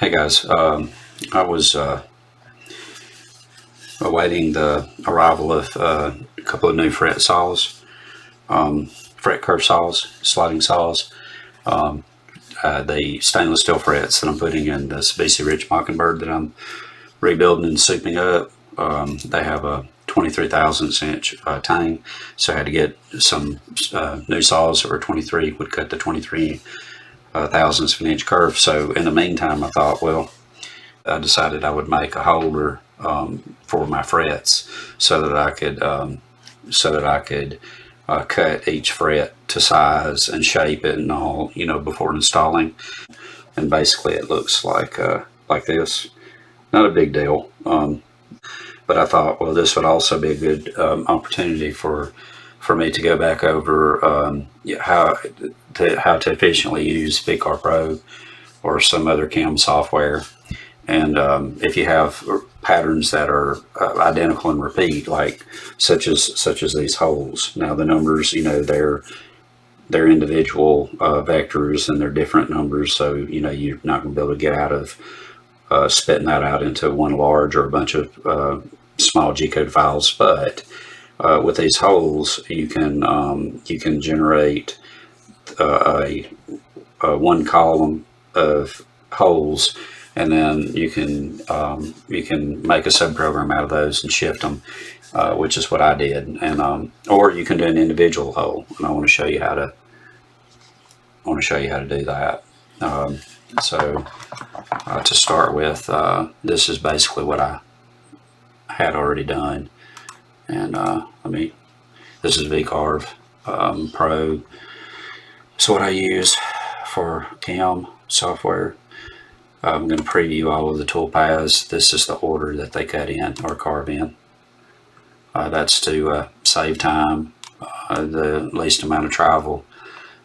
Hey guys, I was awaiting the arrival of a couple of new fret saws, fret curve saws, sliding saws. The stainless steel frets that I'm putting in this BC Rich Mockingbird that I'm rebuilding and souping up, they have a 23 thousandths inch tang, so I had to get some new saws that were 23, would cut the 23 thousandths of an inch curve. So in the meantime, I thought, well, I decided I would make a holder for my frets so that I could cut each fret to size and shape it and all, before installing. And basically, it looks like this. Not a big deal, but I thought, well, this would also be a good opportunity for me to go back over how to efficiently use VCarve Pro or some other CAM software. And if you have patterns that are identical and repeat, like such as these holes. Now the numbers, they're individual vectors and they're different numbers, so you're not going to be able to get out of spitting that out into one large or a bunch of small G-code files. But with these holes, you can generate a one column of holes, and then you can make a subprogram out of those and shift them, which is what I did. And or you can do an individual hole, and I want to show you how to do that. So to start with, this is basically what I had already done, and this is VCarve Pro. So what I use for CAM software. I'm going to preview all of the tool paths. This is the order that they cut in or carve in. That's to save time, the least amount of travel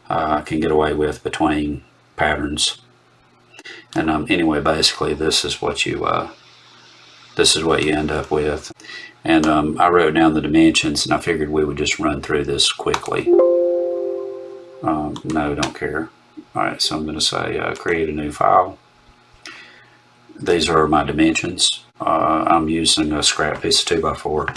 I can get away with between patterns. And anyway, basically, this is what you end up with. And I wrote down the dimensions, and I figured we would just run through this quickly. No, don't care. All right, so I'm going to say create a new file. These are my dimensions. I'm using a scrap piece of 2x4, or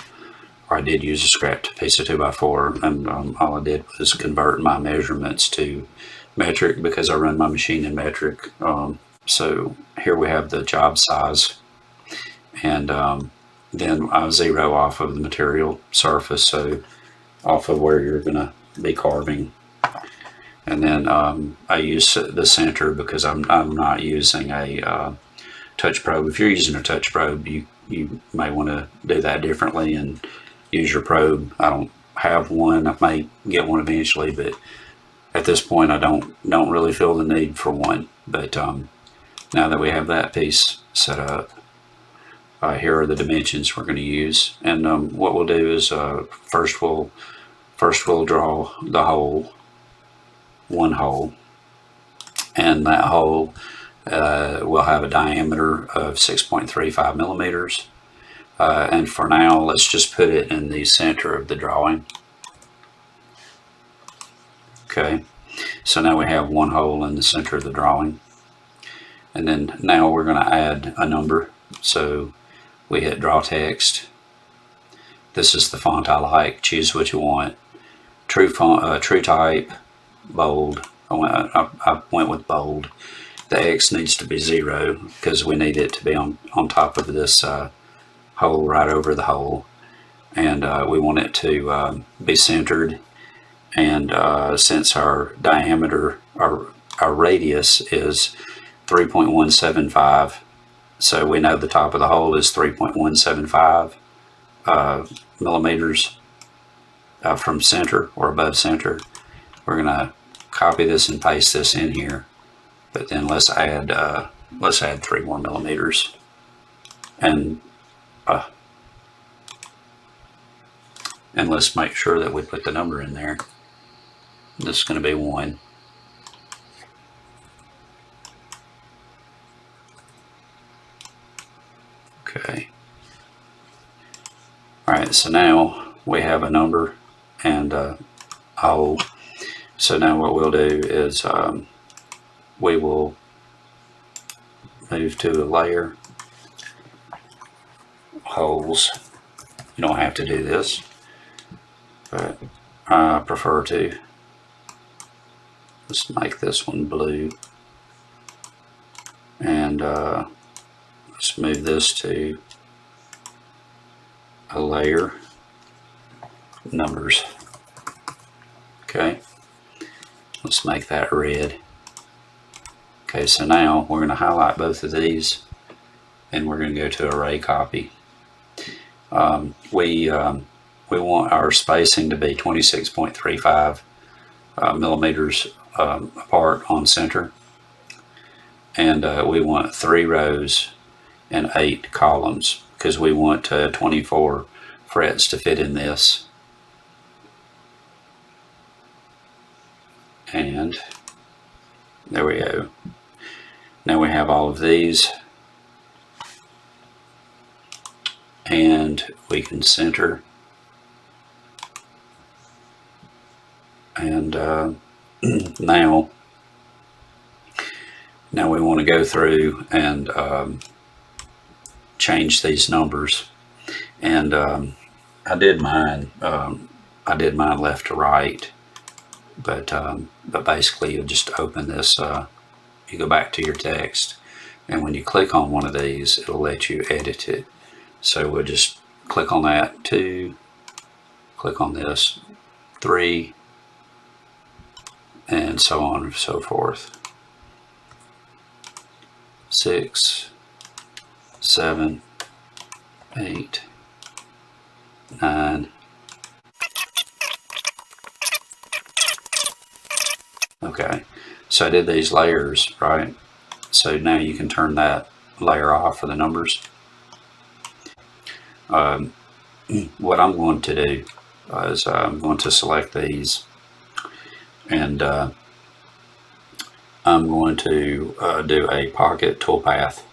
I did use a scrap piece of 2x4, and all I did was convert my measurements to metric because I run my machine in metric. So here we have the job size, and then I zero off of the material surface, so off of where you're going to be carving. And then I use the center because I'm not using a touch probe. If you're using a touch probe, you may want to do that differently and use your probe. I don't have one. I may get one eventually, but at this point I don't really feel the need for one. But now that we have that piece set up, here are the dimensions we're going to use. And what we'll do is first we'll draw the hole, one hole, and that hole will have a diameter of 6.35 millimeters. And for now, let's just put it in the center of the drawing. Okay, so now we have one hole in the center of the drawing. And then now we're going to add a number. So we hit draw text. This is the font I like. Choose what you want. True font, true type, bold. I went with bold. The X needs to be 0 because we need it to be on top of this hole, right over the hole, and we want it to be centered. And since our diameter, our radius is 3.175, so we know the top of the hole is 3.175 millimeters from center or above center. We're gonna copy this and paste this in here, but then let's add 3 more millimeters, and let's make sure that we put the number in there. This is going to be 1. Okay. All right, so now we have a number and a hole. So now what we'll do is we will move to a layer, holes. You don't have to do this, but I prefer to. Let's make this one blue, and let's move this to a layer, numbers. Okay, let's make that red. Okay, so now we're going to highlight both of these, and we're going to go to array copy. We want our spacing to be 26.35 millimeters apart on center, and we want 3 rows and 8 columns because we want 24 frets to fit in this. And there we go. Now we have all of these, and we can center, and now we want to go through and change these numbers. And I did mine left to right, but basically you just open this, you go back to your text, and when you click on one of these, it'll let you edit it. So we'll just click on that, 2, click on this, 3, and so on and so forth. 6, 7, 8, 9. Okay, so I did these layers, right? So now you can turn that layer off for the numbers. What I'm going to do is I'm going to select these, and I'm going to do a pocket toolpath,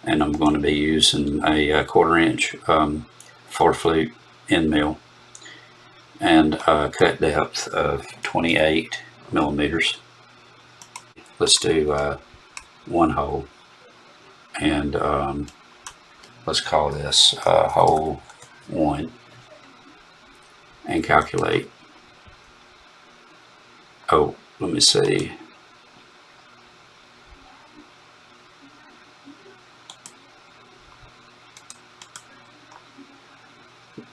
and I'm going to be using a 1/4 inch 4-flute end mill, and cut depth of 28 millimeters. Let's do 1 hole, and let's call this hole 1, and calculate. Oh, let me see.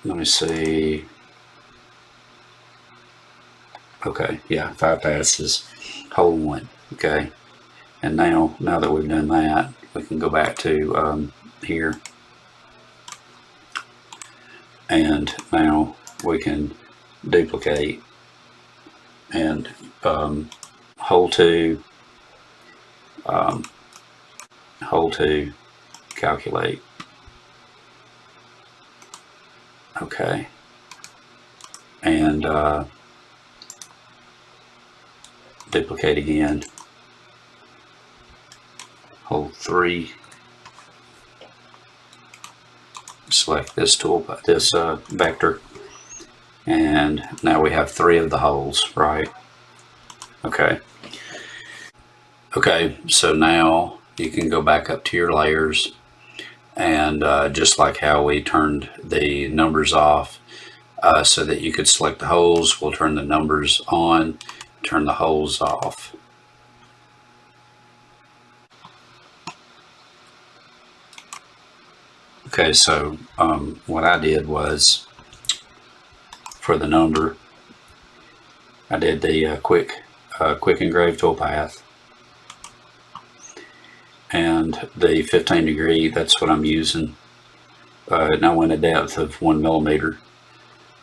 Let me see. Okay, yeah, 5 passes, hole 1. Okay, and now that we've done that, we can go back to here, and now we can duplicate and hole 2, calculate. Okay, and duplicate again, hole 3, select this vector, and now we have 3 of the holes, right? Okay, so now you can go back up to your layers, and just like how we turned the numbers off so that you could select the holes, we'll turn the numbers on, turn the holes off. Okay, so what I did was, for the number, I did the quick engrave toolpath, and the 15 degree, that's what I'm using. And I went a depth of 1 millimeter.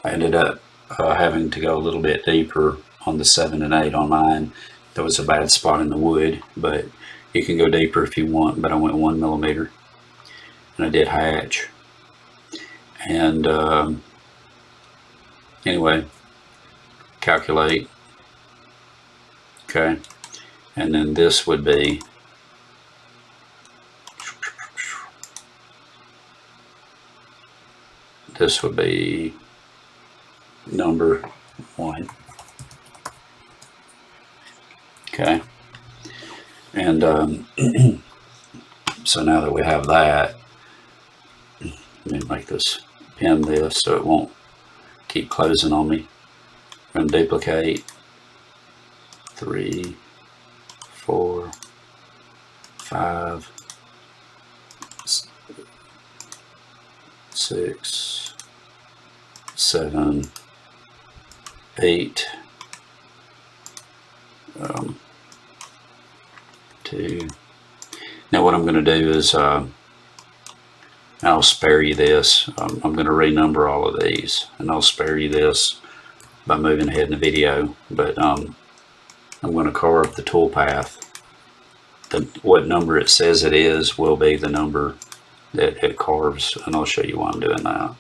I ended up having to go a little bit deeper on the 7 and 8 on mine. There was a bad spot in the wood, but you can go deeper if you want, but I went 1 millimeter, and I did hatch. And anyway, calculate. Okay, and then this would be number 1. Okay, And so now that we have that, let me make this, pin this so it won't keep closing on me. I'm going to duplicate 3, 4, 5, 6, 7, 8, 2. Now what I'm going to do is I'll spare you this. I'm going to renumber all of these, and I'll spare you this by moving ahead in the video. But I'm going to carve the tool path. What number it says it is will be the number that it carves, and I'll show you why I'm doing that.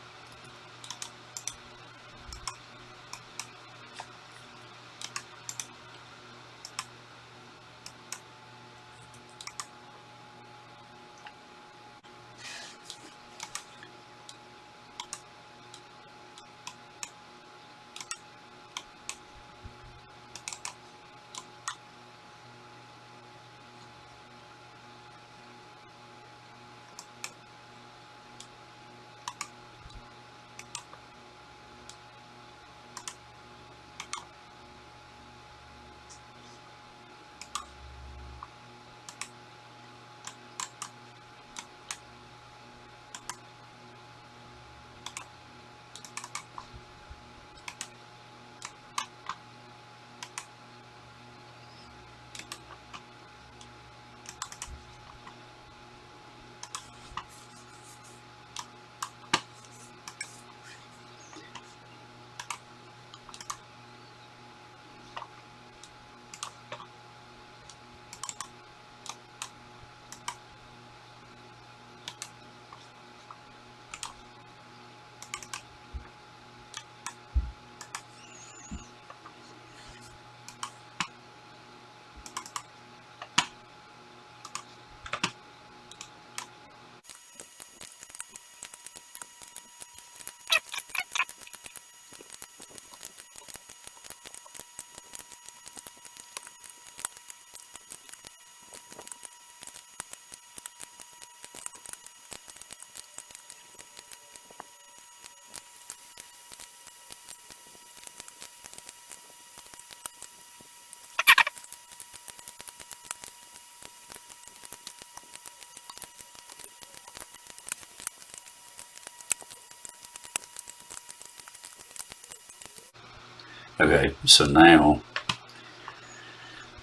Okay, so now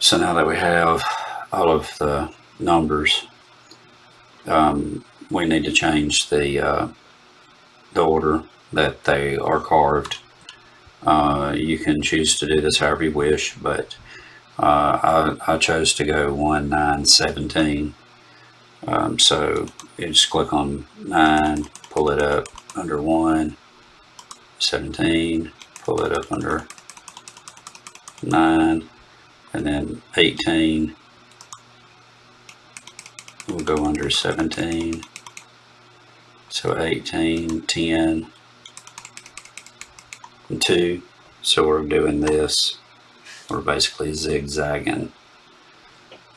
that we have all of the numbers, we need to change the order that they are carved. You can choose to do this however you wish, but I chose to go 1, 9, 17. So you just click on 9, pull it up under 1, 17, pull it up under 9, and then 18 will go under 17. So 18, 10, and 2. So we're doing this, we're basically zigzagging.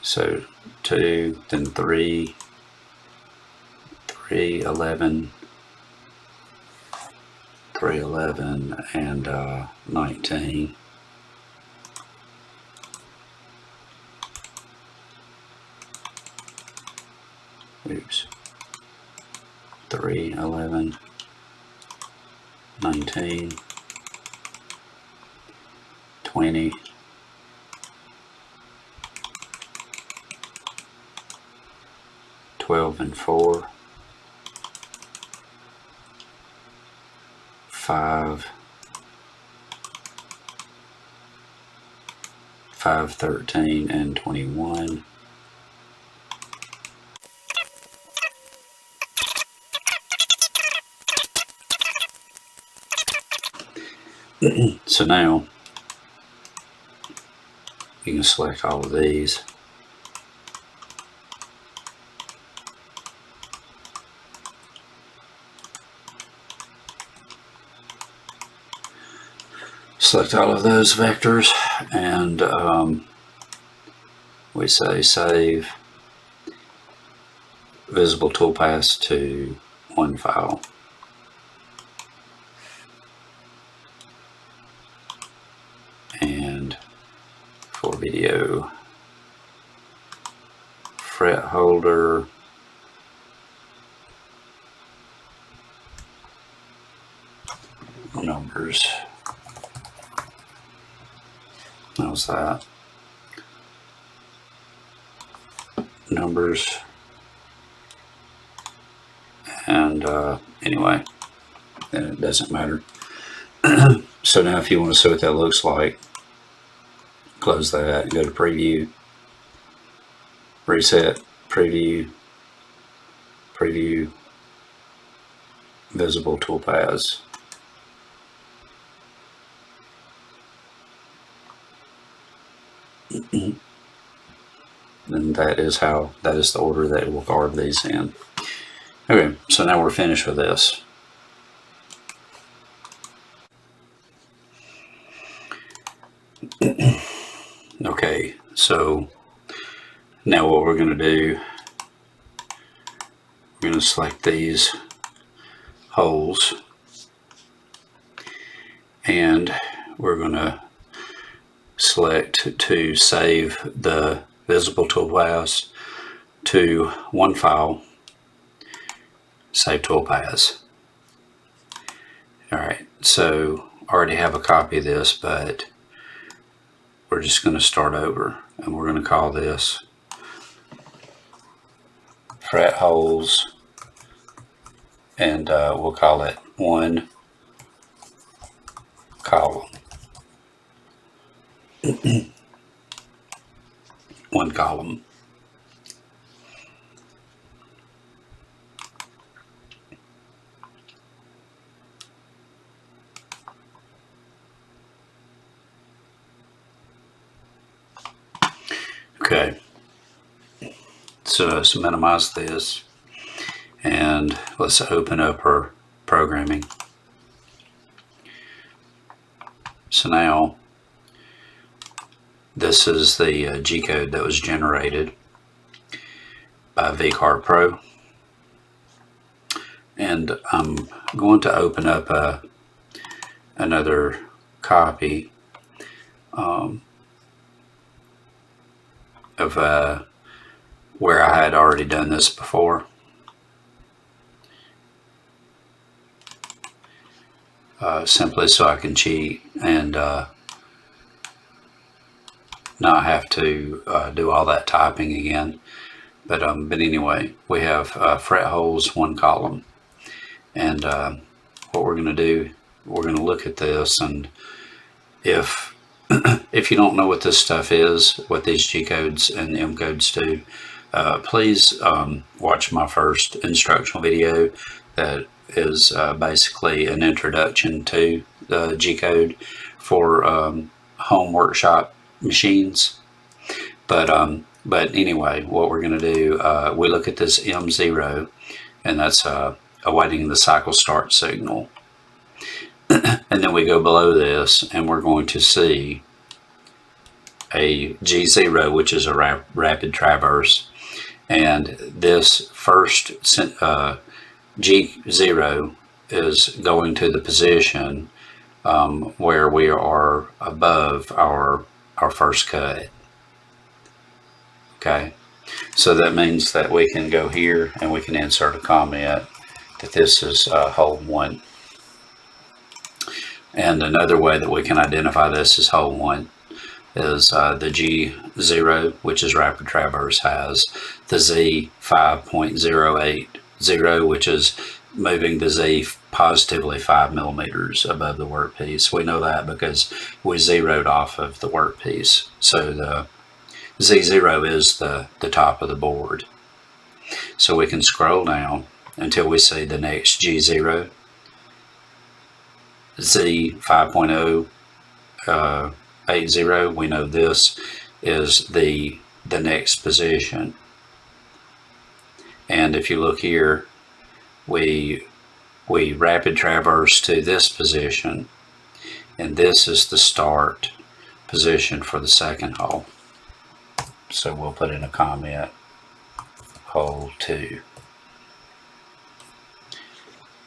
So 2, then 3, 11, and 19. Oops. 3, 11, 19, 20, 12 and 4, 5, 13, and 21. So now you can select all of these. Select all of those vectors, and we say save visible toolpaths to one file. And for video, fret holder, numbers. How's that? Numbers. And anyway, then it doesn't matter. So now if you want to see what that looks like, close that and go to preview, reset, preview, preview, visible toolpaths. And that is the order that it will carve these in. Okay, so now we're finished with this. Okay, so now what we're going to do, we're going to select these holes and we're going to select to save the visible toolpaths to one file, save toolpaths. Alright, so I already have a copy of this, but we're just going to start over and we're going to call this fret holes, and we'll call it one column. One column. Okay, so let's minimize this and let's open up our programming. So now this is the G code that was generated by VCarve Pro, and I'm going to open up another copy of where I had already done this before. Simply so I can cheat and not have to do all that typing again. But anyway, we have fret holes, one column, and what we're going to do, we're going to look at this, and if if you don't know what this stuff is, what these G codes and M codes do, please watch my first instructional video that is basically an introduction to the G code for home workshop machines. But anyway, what we're going to do, we look at this M0, and that's awaiting the cycle start signal. And then we go below this and we're going to see a G0, which is a rapid traverse, and this first G0 is going to the position where we are above our first cut. Okay, so that means that we can go here and we can insert a comment that this is hole 1. And another way that we can identify this as hole 1 is the G0, which is rapid traverse, has the Z 5.080, which is moving the Z positively 5 millimeters above the workpiece. We know that because we zeroed off of the workpiece. So the Z0 is the top of the board. So we can scroll down until we see the next G0. Z 5.080, we know this is the next position. And if you look here, we rapid traverse to this position, and this is the start position for the second hole. So we'll put in a comment, hole 2.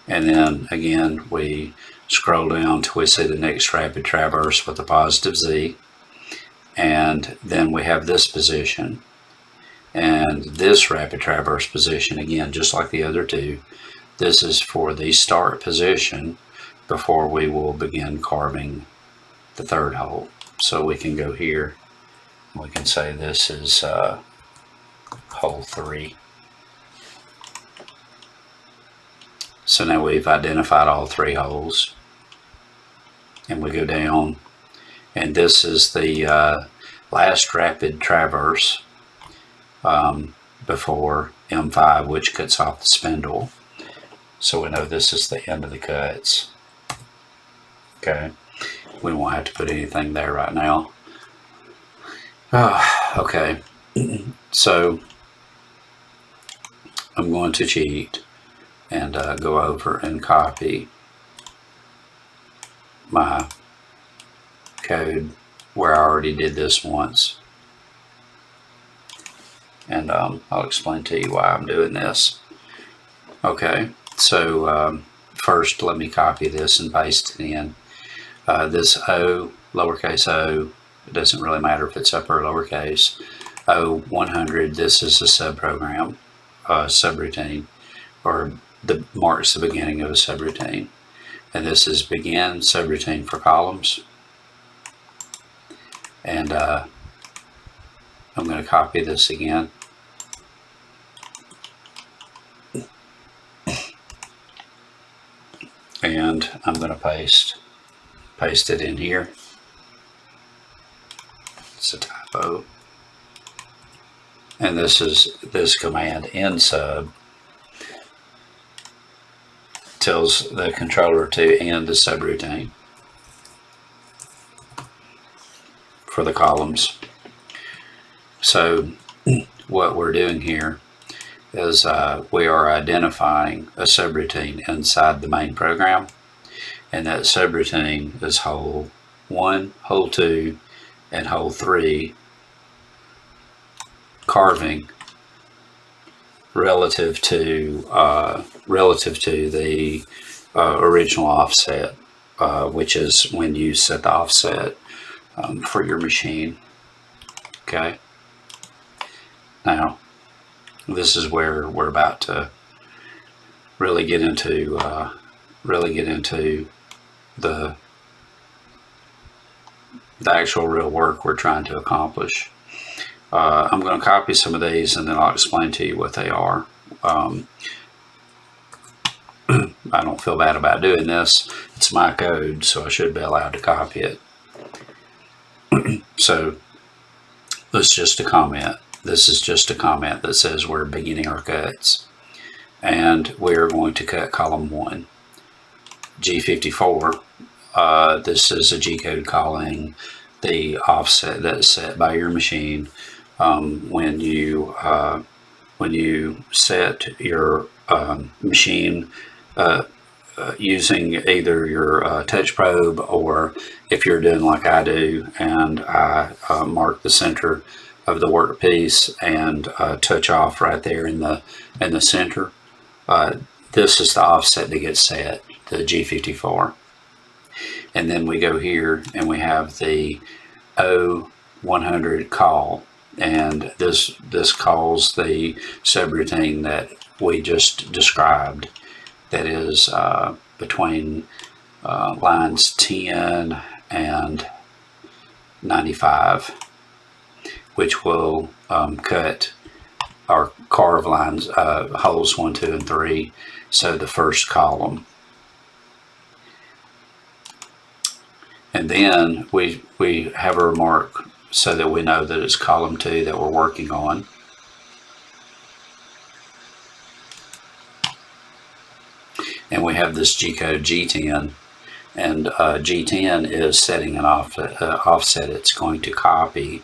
And then again, we scroll down till we see the next rapid traverse with a positive Z. And then we have this position. And this rapid traverse position, again, just like the other two, this is for the start position before we will begin carving the third hole. So we can go here, we can say this is hole 3. So now we've identified all 3 holes, and we go down, and this is the last rapid traverse before M5, which cuts off the spindle. So we know this is the end of the cuts. Okay, we won't have to put anything there right now. Okay, so I'm going to cheat and go over and copy my code where I already did this once. And I'll explain to you why I'm doing this. Okay, so first let me copy this and paste it in. This O, lowercase o, it doesn't really matter if it's upper or lowercase. O100, this is a subprogram, subroutine, or marks the beginning of a subroutine. And this is begin subroutine for columns. And I'm going to copy this again. And I'm going to paste it in here. It's a typo. And this command end sub tells the controller to end the subroutine for the columns. So what we're doing here is we are identifying a subroutine inside the main program, and that subroutine is hole 1, hole 2, and hole 3 carving relative to the original offset, which is when you set the offset for your machine. Okay. Now, this is where we're about to really get into the actual real work we're trying to accomplish. I'm going to copy some of these and then I'll explain to you what they are. I don't feel bad about doing this. It's my code, so I should be allowed to copy it. So let's just a comment. This is just a comment that says we're beginning our cuts. And we're going to cut column 1. G54, this is a G-code calling the offset that's set by your machine. When you set your machine using either your touch probe, or if you're doing like I do and I mark the center of the workpiece and touch off right there in the center, this is the offset that gets set, the G54. And then we go here and we have the O100 call, and this calls the subroutine that we just described, that is between lines 10 and 95, which will cut our carve lines, holes 1, 2, and 3, so the first column. And then we have a remark so that we know that it's column 2 that we're working on. And we have this G-code G10, and G10 is setting an offset. It's going to copy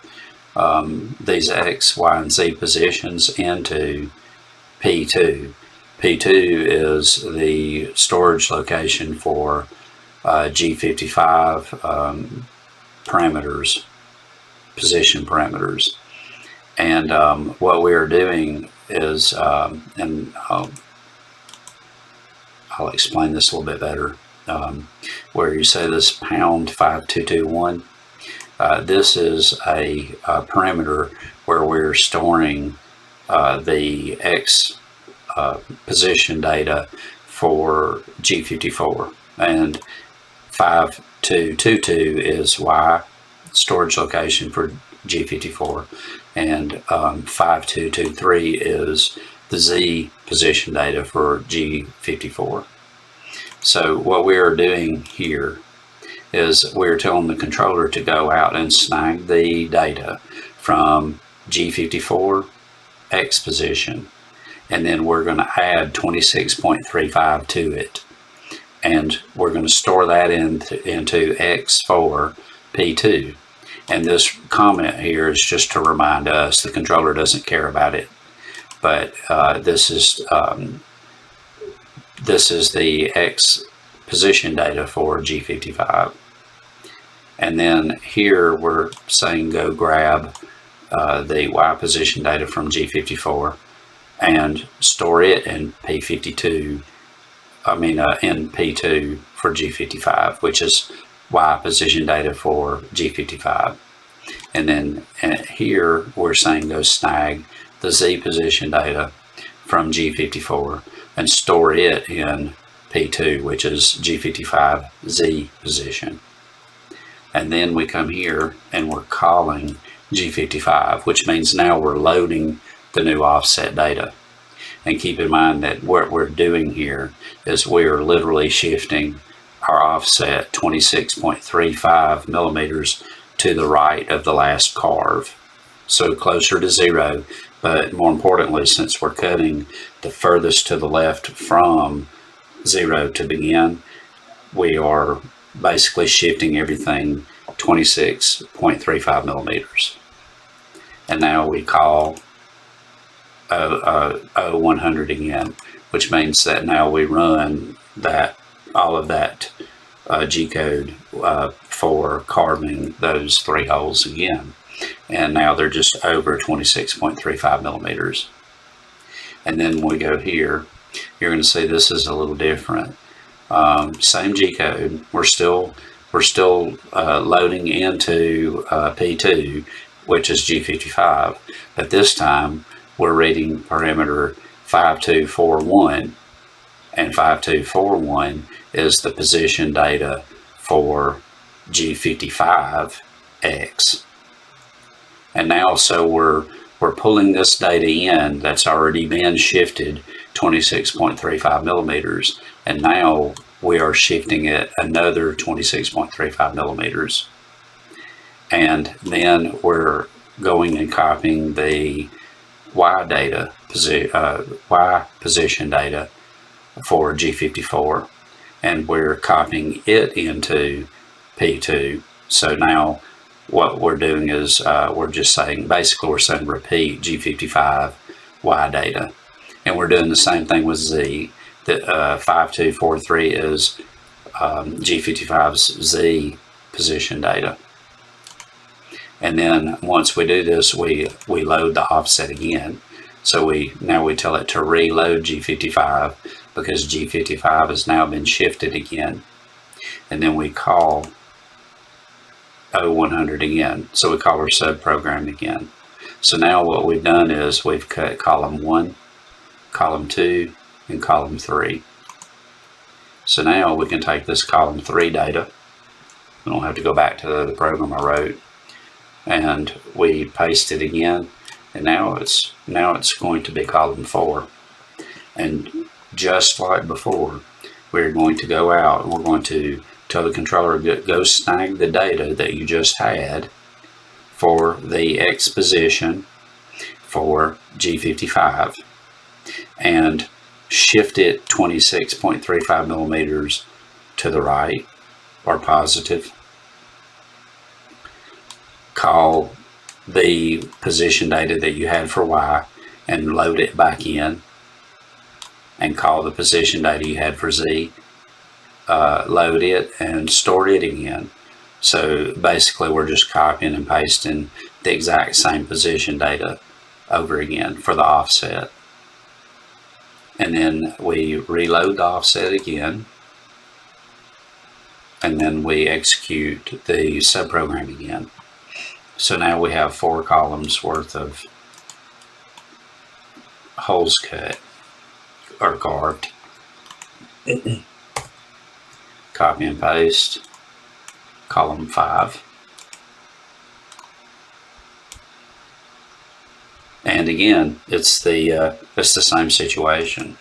these X, Y, and Z positions into P2. P2 is the storage location for G55 parameters, position parameters. And what we are doing is, I'll explain this a little bit better. Where you say this pound 5221, this is a parameter where we're storing the X position data for G54, and 5222 is Y storage location for G54, and 5223 is the Z position data for G54. So what we are doing here is we're telling the controller to go out and snag the data from G54 X position, and then we're going to add 26.35 to it, and we're going to store that into X4 P2. And this comment here is just to remind us the controller doesn't care about it, but this is the X position data for G55. And then here we're saying go grab the Y position data from G54 and store it in P52, in P2 for G55, which is Y position data for G55. And then here we're saying go snag the Z position data from G54 and store it in P2, which is G55 Z position. And then we come here and we're calling G55, which means now we're loading the new offset data. And keep in mind that what we're doing here is we're literally shifting our offset 26.35 millimeters to the right of the last carve, so closer to 0. But more importantly, since we're cutting the furthest to the left from 0 to begin, we are basically shifting everything 26.35 millimeters. And now we call 100 again, which means that now we run all of that G code for carving those 3 holes again. And now they're just over 26.35 millimeters. And then when we go here, you're going to see this is a little different. Same G code. We're still loading into P2, which is G55, but this time we're reading parameter 5241, and 5241 is the position data for G55X. And now, so we're pulling this data in that's already been shifted 26.35 millimeters, and now we are shifting it another 26.35 millimeters. And then we're going and copying the Y position data for G54, and we're copying it into P2. So now what we're doing is we're just saying, basically we're saying repeat G55 Y data, and we're doing the same thing with Z. The 5243 is G55's Z position data. And then once we do this, we load the offset again. So now we tell it to reload G55 because G55 has now been shifted again. And then we call 100 again. So we call our subprogram again. So now what we've done is we've cut column 1, column 2, and column 3. So now we can take this column 3 data. We don't have to go back to the program I wrote. And we paste it again, and now it's going to be column 4. And just like before, we're going to go out and we're going to tell the controller go snag the data that you just had for the X position for G55 and shift it 26.35 millimeters to the right or positive. Call the position data that you had for Y and load it back in, and call the position data you had for Z, load it and store it again. So basically we're just copying and pasting the exact same position data over again for the offset. And then we reload the offset again. And then we execute the subprogram again. So now we have 4 columns worth of holes cut or carved. Copy and paste, column 5. And again, it's the same situation.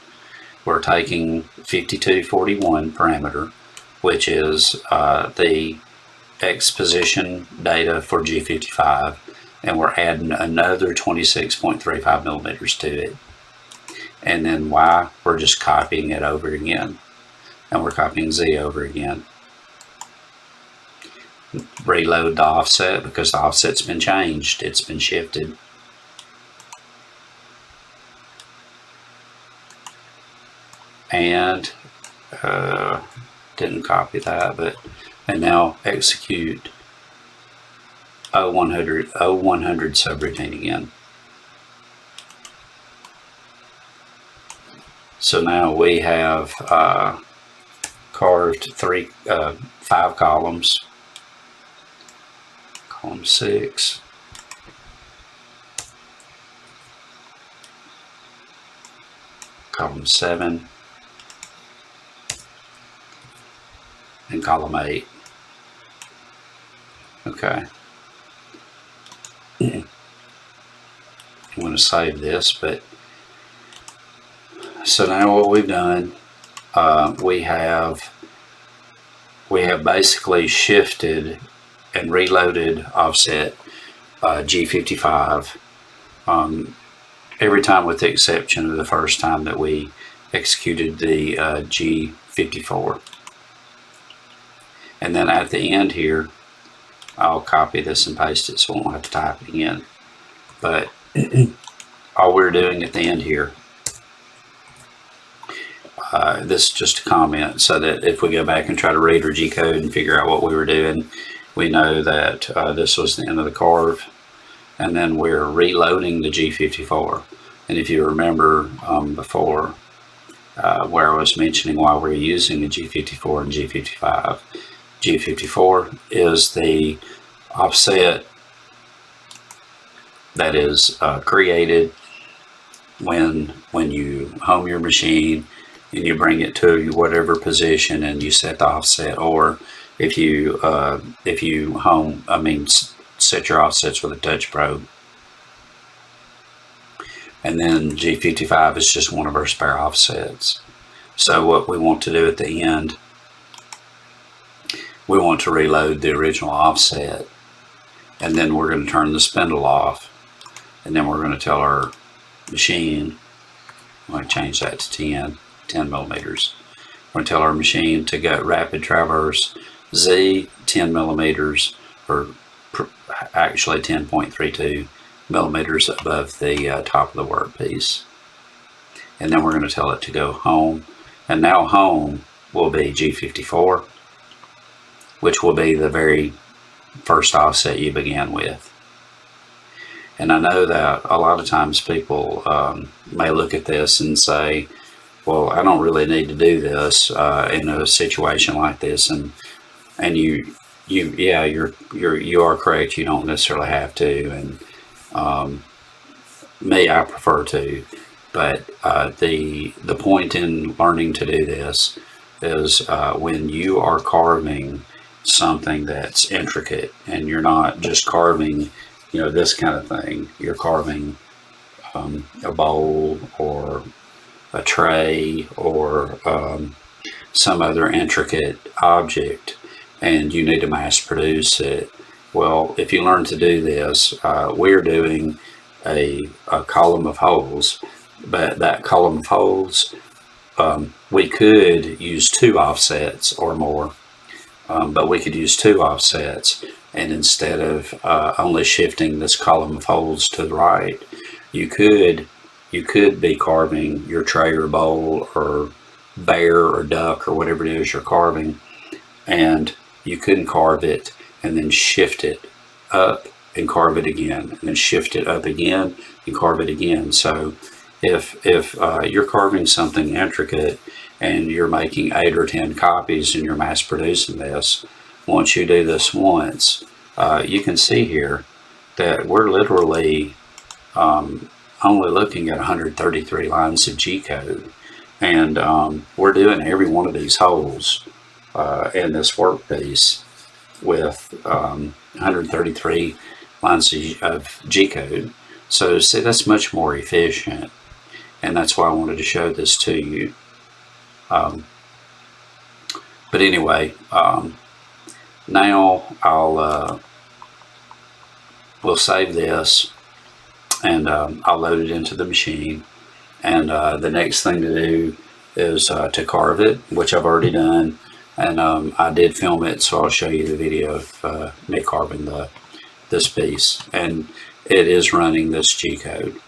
We're taking 5241 parameter, which is the X position data for G55, and we're adding another 26.35 millimeters to it. And then Y, we're just copying it over again. And we're copying Z over again. Reload the offset because the offset's been changed. It's been shifted. And didn't copy that, and now execute O100 subroutine again. So now we have carved 5 columns. Column 6. Column 7. And column 8. Okay. I'm going to save this, but so now what we've done, we have basically shifted and reloaded offset G55 every time, with the exception of the first time that we executed the G54. And then at the end here, I'll copy this and paste it so I won't have to type it again. But all we're doing at the end here, this is just a comment so that if we go back and try to read or G-code and figure out what we were doing, we know that this was the end of the carve. And then we're reloading the G54. And if you remember before, where I was mentioning why we're using the G54 and G55, G54 is the offset that is created when you home your machine and you bring it to whatever position and you set the offset, or if you set your offsets with a touch probe. And then G55 is just one of our spare offsets. So what we want to do at the end, we want to reload the original offset, and then we're going to turn the spindle off, and then we're going to tell our machine, I'm going to change that to 10 millimeters. We're going to tell our machine to go rapid traverse Z 10 millimeters, or actually 10.32 millimeters above the top of the workpiece. And then we're going to tell it to go home. And now home will be G54, which will be the very first offset you began with. And I know that a lot of times people may look at this and say, well, I don't really need to do this in a situation like this, and you are correct, you don't necessarily have to, and me, I prefer to, but the point in learning to do this is when you are carving something that's intricate, and you're not just carving, this kind of thing. You're carving a bowl or a tray or some other intricate object, and you need to mass produce it. Well, if you learn to do this, we're doing a column of holes, but that column of holes, we could use 2 offsets or more, but we could use 2 offsets, and instead of only shifting this column of holes to the right, you could be carving your tray or bowl or bear or duck or whatever it is you're carving, and you couldn't carve it and then shift it up and carve it again, and then shift it up again and carve it again. So if you're carving something intricate and you're making 8 or 10 copies and you're mass producing this, once you do this once, you can see here that we're literally only looking at 133 lines of G-code, and we're doing every one of these holes in this workpiece with 133 lines of G-code. So see, that's much more efficient, and that's why I wanted to show this to you. But anyway, now we'll save this, and I'll load it into the machine, and the next thing to do is to carve it, which I've already done, and I did film it, so I'll show you the video of me carving this piece, and it is running this G-code.